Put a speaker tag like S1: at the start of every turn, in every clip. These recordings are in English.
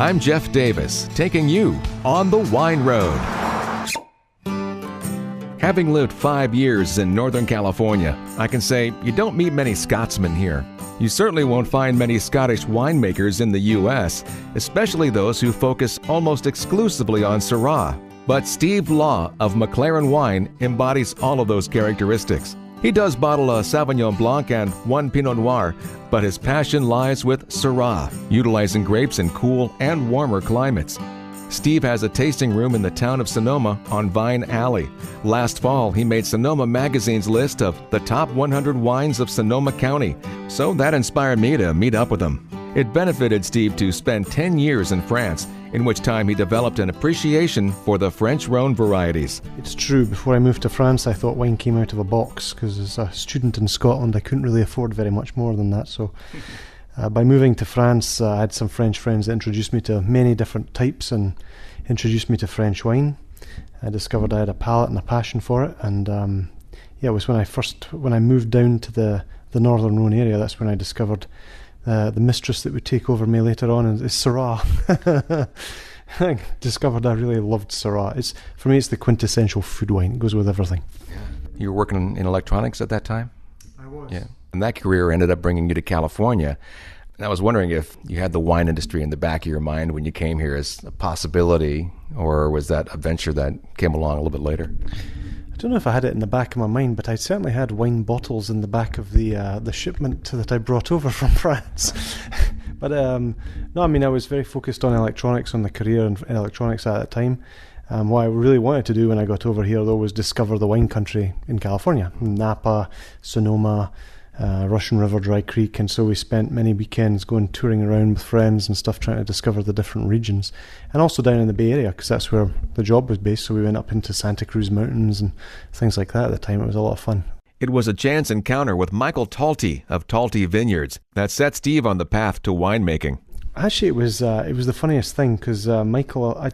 S1: I'm Jeff Davis, taking you on the wine road. Having lived 5 years in Northern California, I can say you don't meet many Scotsmen here. You certainly won't find many Scottish winemakers in the U.S., especially those who focus almost exclusively on Syrah. But Steve Law of MacLaren Wine embodies all of those characteristics. He does bottle a Sauvignon Blanc and one Pinot Noir, but his passion lies with Syrah, utilizing grapes in cool and warmer climates. Steve has a tasting room in the town of Sonoma on Vine Alley. Last fall, he made Sonoma Magazine's list of the top 100 wines of Sonoma County, so that inspired me to meet up with him. It benefited Steve to spend 10 years in France, in which time he developed an appreciation for the French Rhone varieties.
S2: It's true, before I moved to France, I thought wine came out of a box, because as a student in Scotland, I couldn't really afford very much more than that, so... by moving to France, I had some French friends that introduced me to many different types and introduced me to French wine. I discovered I had a palate and a passion for it, and it was when I moved down to the Northern Rhone area, that's when I discovered the mistress that would take over me later on is Syrah. I discovered I really loved Syrah. For me, it's the quintessential food wine. It goes with everything.
S1: Yeah. You were working in electronics at that time?
S2: I was.
S1: Yeah. And that career ended up bringing you to California. And I was wondering if you had the wine industry in the back of your mind when you came here as a possibility, or was that a venture that came along a little bit later?
S2: I don't know if I had it in the back of my mind, but I certainly had wine bottles in the back of the shipment that I brought over from France. But no, I mean, I was very focused on electronics, on the career in electronics at that time. What I really wanted to do when I got over here, though, was discover the wine country in California. Napa, Sonoma, Russian River, Dry Creek, and so we spent many weekends going touring around with friends and stuff, trying to discover the different regions, and also down in the Bay Area, because that's where the job was based. So we went up into Santa Cruz Mountains and things like that at the time. It was a lot of fun.
S1: It was a chance encounter with Michael Talty of Talty Vineyards that set Steve on the path to winemaking.
S2: Actually, it was the funniest thing, because Michael,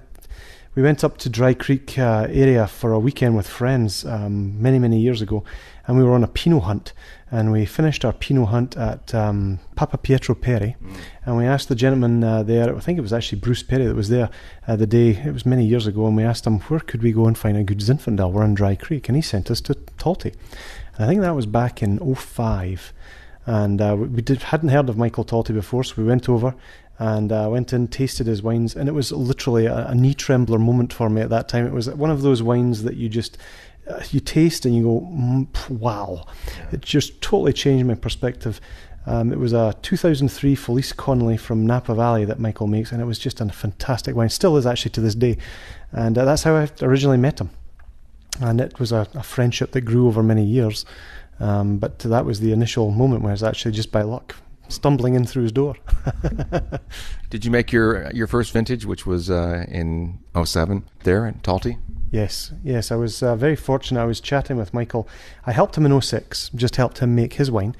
S2: we went up to Dry Creek area for a weekend with friends many years ago, and we were on a Pinot hunt, and we finished our Pinot hunt at Papa Pietro Perry, and we asked the gentleman there, I think it was actually Bruce Perry that was there the day, it was many years ago, and we asked him, where could we go and find a good Zinfandel? We're on Dry Creek, and he sent us to Talty. And I think that was back in 2005, and we hadn't heard of Michael Talty before, so we went over, and went in, tasted his wines, and it was literally a knee trembler moment for me at that time. It was one of those wines that you just you taste and you go, wow. It just totally changed my perspective. It was a 2003 Felice Connolly from Napa Valley that Michael makes, and it was just a fantastic wine. Still is actually to this day, and that's how I originally met him. And it was a friendship that grew over many years, but that was the initial moment where it was actually just by luck stumbling in through his door.
S1: Did you make your first vintage, which was in 2007 there in Talty?
S2: Yes, I was very fortunate. I was chatting with Michael. I helped him in 2006, just helped him make his wine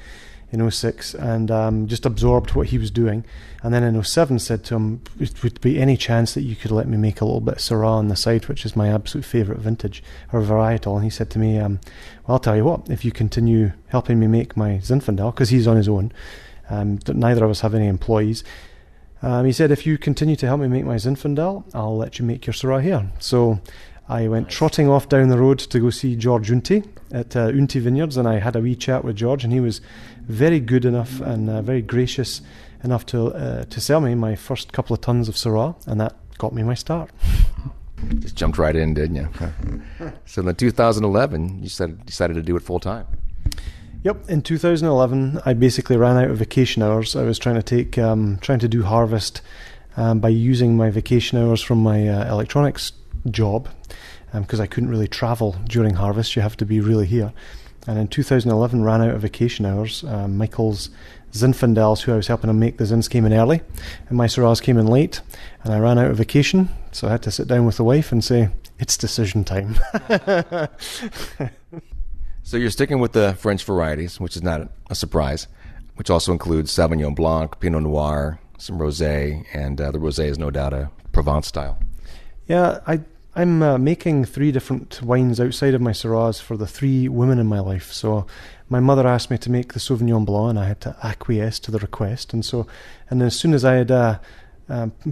S2: in 2006, and just absorbed what he was doing. And then in 2007 said to him, would there be any chance that you could let me make a little bit of Syrah on the side, which is my absolute favourite vintage or varietal. And he said to me, well, I'll tell you what, if you continue helping me make my Zinfandel, because he's on his own, neither of us have any employees. He said, if you continue to help me make my Zinfandel, I'll let you make your Syrah here. So I went trotting off down the road to go see George Unti at Unti Vineyards, and I had a wee chat with George, and he was very good enough and very gracious enough to sell me my first couple of tons of Syrah, and that got me my start.
S1: Just jumped right in, didn't you? So in 2011, you decided to do it full time.
S2: Yep, in 2011, I basically ran out of vacation hours. I was trying to do harvest by using my vacation hours from my electronics job, because I couldn't really travel during harvest. You have to be really here. And in 2011, ran out of vacation hours. Michael's Zinfandels, who I was helping him make the Zins, came in early, and my Syrahs came in late, and I ran out of vacation, so I had to sit down with the wife and say, it's decision time.
S1: So you're sticking with the French varieties, which is not a surprise, which also includes Sauvignon Blanc, Pinot Noir, some Rosé, and the Rosé is no doubt a Provence style.
S2: Yeah, I'm making 3 different wines outside of my Syrahs for the 3 women in my life. So my mother asked me to make the Sauvignon Blanc, and I had to acquiesce to the request. And as soon as I had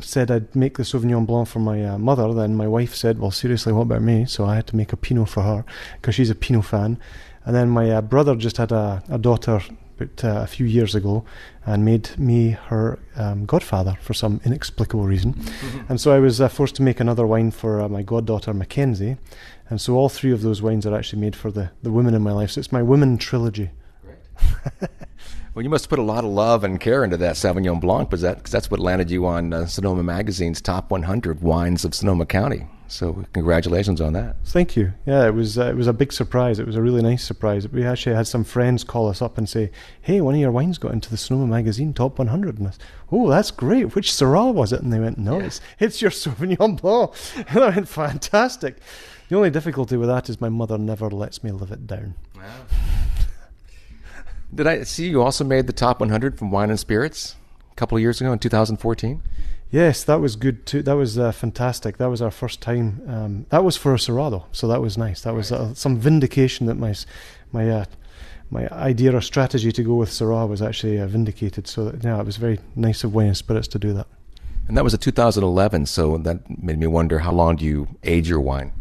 S2: said I'd make the Sauvignon Blanc for my mother, then my wife said, well, seriously, what about me? So I had to make a Pinot for her, because she's a Pinot fan. And then my brother just had a daughter about a few years ago, and made me her godfather for some inexplicable reason. And so I was forced to make another wine for my goddaughter Mackenzie. And so all three of those wines are actually made for the women in my life. So it's my women trilogy.
S1: Great. Well, you must put a lot of love and care into that Sauvignon Blanc, because that's what landed you on Sonoma Magazine's Top 100 Wines of Sonoma County. So congratulations on that.
S2: Thank you. Yeah, it was a big surprise. It was a really nice surprise. We actually had some friends call us up and say, hey, one of your wines got into the Sonoma Magazine Top 100. And I said, oh, that's great. Which Syrah was it? And they went, no, it's your Sauvignon Blanc. And I went, fantastic. The only difficulty with that is my mother never lets me live it down.
S1: Wow. Did I see you also made the Top 100 from Wine and Spirits a couple of years ago in 2014?
S2: Yes, that was good too. That was fantastic. That was our first time. That was for a Syrah though, so that was nice. That was some vindication that my idea or strategy to go with Syrah was actually vindicated. So it was very nice of Wine and Spirits to do that.
S1: And that was a 2011, so that made me wonder, how long do you age your wine?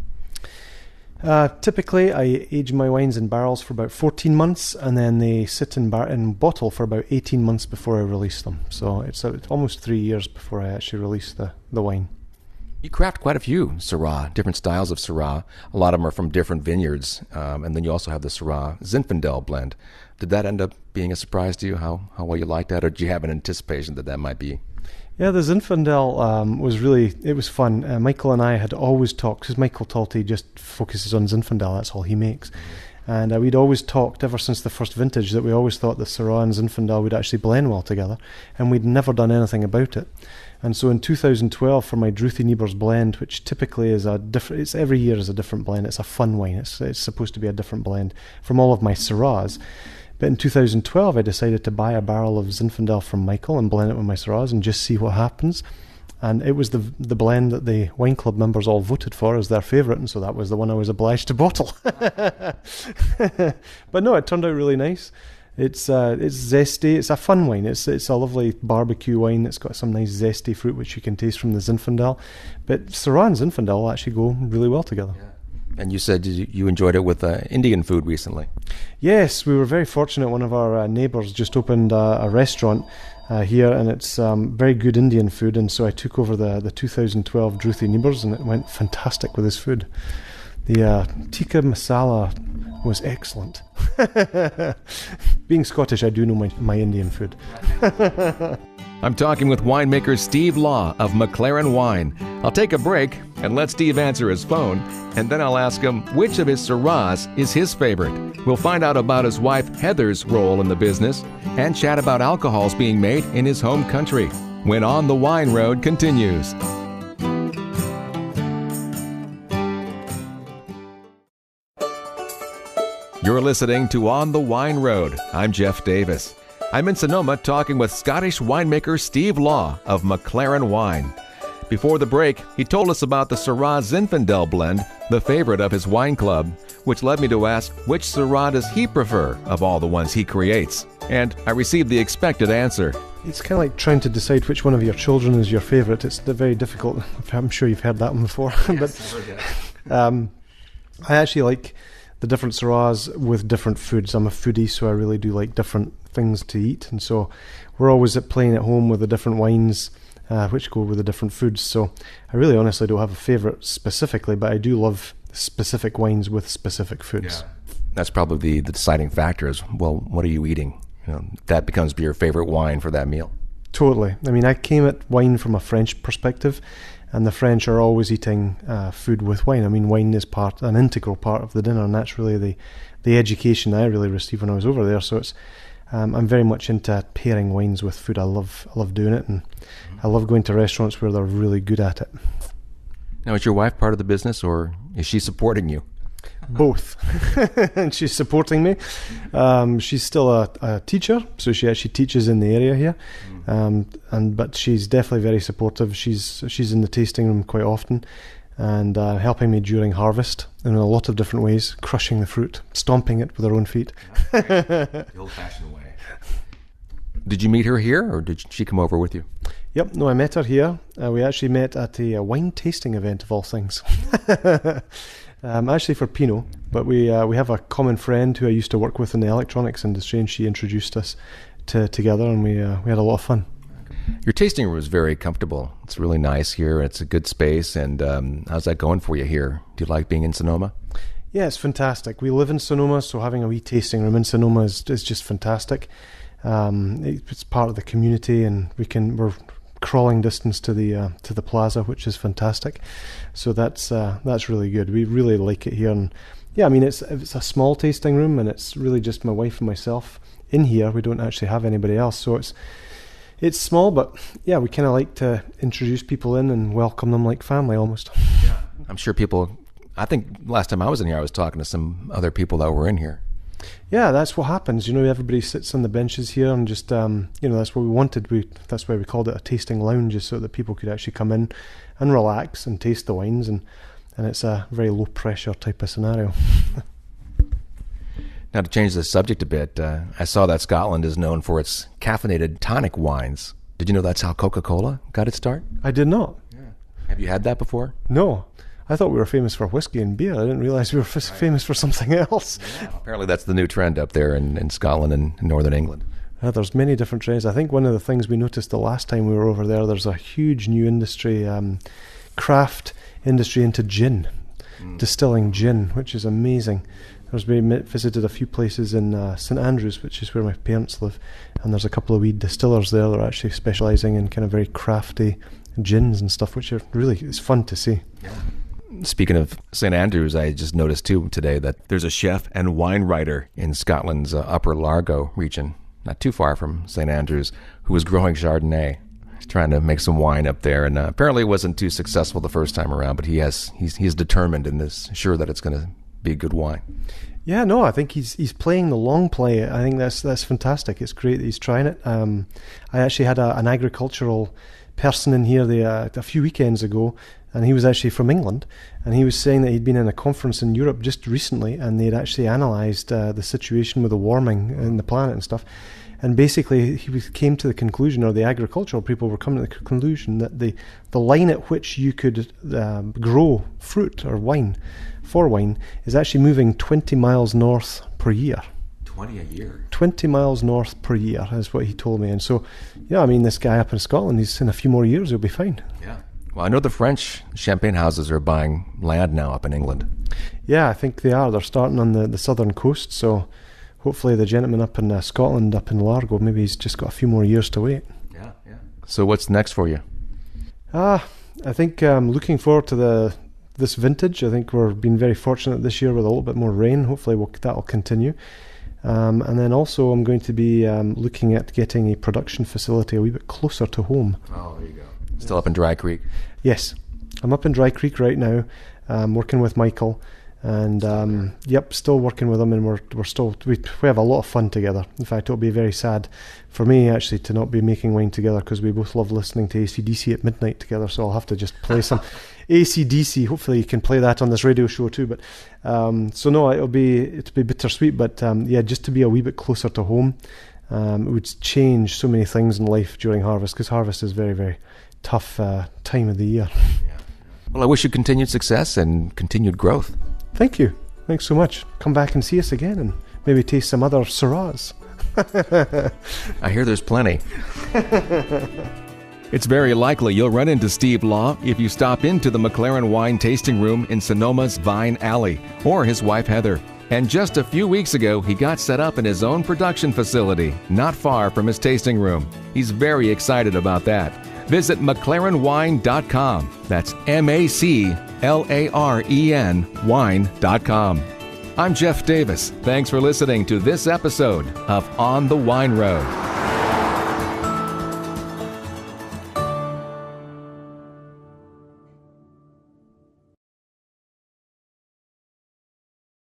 S2: Typically, I age my wines in barrels for about 14 months, and then they sit in bottle for about 18 months before I release them. So it's almost 3 years before I actually release the wine.
S1: You craft quite a few Syrah, different styles of Syrah. A lot of them are from different vineyards, and then you also have the Syrah Zinfandel blend. Did that end up being a surprise to you, how well you liked that, or did you have an anticipation that might be?
S2: Yeah, the Zinfandel it was fun. Michael and I had always talked, because Michael Talty just focuses on Zinfandel, that's all he makes. And we'd always talked, ever since the first vintage, that we always thought the Syrah and Zinfandel would actually blend well together, and we'd never done anything about it. And so in 2012, for my Druthi Niebers blend, which typically is it's every year is a different blend, it's a fun wine, it's supposed to be a different blend from all of my Syrahs. But in 2012, I decided to buy a barrel of Zinfandel from Michael and blend it with my Syrahs and just see what happens. And it was the blend that the wine club members all voted for as their favourite, and so that was the one I was obliged to bottle. But no, it turned out really nice. It's zesty. It's a fun wine. It's a lovely barbecue wine. It's got some nice zesty fruit which you can taste from the Zinfandel. But Syrah and Zinfandel actually go really well together. Yeah.
S1: And you said you enjoyed it with Indian food recently.
S2: Yes, we were very fortunate. One of our neighbours just opened a restaurant here, and it's very good Indian food. And so I took over the 2012 Druthi Niebers, and it went fantastic with his food. The tikka masala was excellent. Being Scottish, I do know my Indian food.
S1: I'm talking with winemaker Steve Law of MacLaren Wine. I'll take a break and let Steve answer his phone, and then I'll ask him which of his Syrahs is his favorite. We'll find out about his wife Heather's role in the business and chat about alcohols being made in his home country when On the Wine Road continues. You're listening to On the Wine Road. I'm Jeff Davis. I'm in Sonoma talking with Scottish winemaker Steve Law of MacLaren Wine. Before the break, he told us about the Syrah Zinfandel blend, the favorite of his wine club, which led me to ask which Syrah does he prefer of all the ones he creates. And I received the expected answer.
S2: It's kind of like trying to decide which one of your children is your favorite. It's very difficult. I'm sure you've heard that one before.
S1: Yes,
S2: but I actually like the different Syrahs with different foods. I'm a foodie, so I really do like different things to eat, and so we're always playing at home with the different wines which go with the different foods. So I really honestly don't have a favourite specifically, but I do love specific wines with specific foods.
S1: Yeah. That's probably the deciding factor is, well, what are you eating? That becomes your favourite wine for that meal.
S2: Totally. I mean, I came at wine from a French perspective, and the French are always eating food with wine. I mean, wine is an integral part of the dinner, and that's really the education I really received when I was over there. So it's I'm very much into pairing wines with food. I love doing it, and I love going to restaurants where they're really good at it.
S1: Now, is your wife part of the business, or is she supporting you?
S2: Both. And she's supporting me. She's still a teacher, so she actually teaches in the area here. But she's definitely very supportive. She's in the tasting room quite often, and helping me during harvest in a lot of different ways, crushing the fruit, stomping it with her own feet.
S1: The old-fashioned way. Did you meet her here, or did she come over with you?
S2: Yep, no, I met her here. We actually met at a wine tasting event, of all things. Actually for Pinot, but we have a common friend who I used to work with in the electronics industry, and she introduced us together, and we had a lot of fun.
S1: Your tasting room is very comfortable. It's really nice here. It's a good space, and how's that going for you here? Do you like being in Sonoma?
S2: Yeah, it's fantastic. We live in Sonoma, so having a wee tasting room in Sonoma is just fantastic. It's part of the community, and we're crawling distance to the plaza, which is fantastic. So that's really good. We really like it here, and yeah, I mean it's a small tasting room, and it's really just my wife and myself in here. We don't actually have anybody else, so it's small, but yeah, we kind of like to introduce people in and welcome them like family almost.
S1: Yeah, I'm sure people. I think last time I was in here, I was talking to some other people that were in here.
S2: Yeah, that's what happens. Everybody sits on the benches here, and just that's what we wanted. That's why we called it a tasting lounge, just so that people could actually come in and relax and taste the wines, and it's a very low pressure type of scenario.
S1: Now, to change the subject a bit, I saw that Scotland is known for its caffeinated tonic wines. Did you know that's how Coca-Cola got its start?
S2: I did not.
S1: Yeah. Have you had that before?
S2: No. I thought we were famous for whiskey and beer. I didn't realize we were famous for something else.
S1: Yeah, apparently that's the new trend up there in Scotland and Northern England.
S2: There's many different trends. I think one of the things we noticed the last time we were over there's a huge new industry, craft industry into gin, distilling gin, which is amazing. We visited a few places in St Andrews, which is where my parents live, and there's a couple of wee distillers there that are actually specialising in kind of very crafty gins and stuff, which it's fun to see.
S1: Yeah. Speaking of St Andrews, I just noticed too today that there's a chef and wine writer in Scotland's Upper Largo region, not too far from St Andrews, who was growing Chardonnay. He's trying to make some wine up there, and apparently it wasn't too successful the first time around, but he's determined and is sure that it's going to be good wine.
S2: Yeah, no, I think he's playing the long play. I think that's fantastic. It's great that he's trying it. I actually had an agricultural person in here a few weekends ago, and he was actually from England, and he was saying that he'd been in a conference in Europe just recently, and they'd actually analysed the situation with the warming in the planet and stuff, and basically he came to the conclusion, or the agricultural people were coming to the conclusion, that the line at which you could grow fruit or wine for wine is actually moving 20 miles north per year.
S1: 20 a year.
S2: 20 miles north per year is what he told me. And so, yeah, I mean, this guy up in Scotland, he's in a few more years, he'll be fine.
S1: Yeah. Well, I know the French champagne houses are buying land now up in England.
S2: Yeah, I think they are. They're starting on the southern coast, so hopefully the gentleman up in Scotland, up in Largo, maybe he's just got a few more years to wait.
S1: Yeah, yeah. So what's next for you?
S2: I think I'm looking forward to this vintage. I think we're being very fortunate this year with a little bit more rain. Hopefully that'll continue. And then also I'm going to be looking at getting a production facility a wee bit closer to home.
S1: Oh, there you go. Still up in Dry Creek?
S2: Yes. I'm up in Dry Creek right now, working with Michael. And still working with him, and we have a lot of fun together. In fact, it'll be very sad for me actually to not be making wine together, because we both love listening to AC/DC at midnight together. So I'll have to just play some AC/DC. Hopefully you can play that on this radio show too. But it'll be bittersweet. But just to be a wee bit closer to home, it would change so many things in life during harvest, because harvest is very, very tough time of the year.
S1: Yeah. Well, I wish you continued success and continued growth.
S2: Thank you. Thanks so much. Come back and see us again, and maybe taste some other Syrahs.
S1: I hear there's plenty. It's very likely you'll run into Steve Law if you stop into the MacLaren Wine Tasting Room in Sonoma's Vine Alley, or his wife Heather. And just a few weeks ago, he got set up in his own production facility, not far from his tasting room. He's very excited about that. Visit MacLarenWine.com. That's MacLaren wine.com. I'm Jeff Davis. Thanks for listening to this episode of On the Wine Road.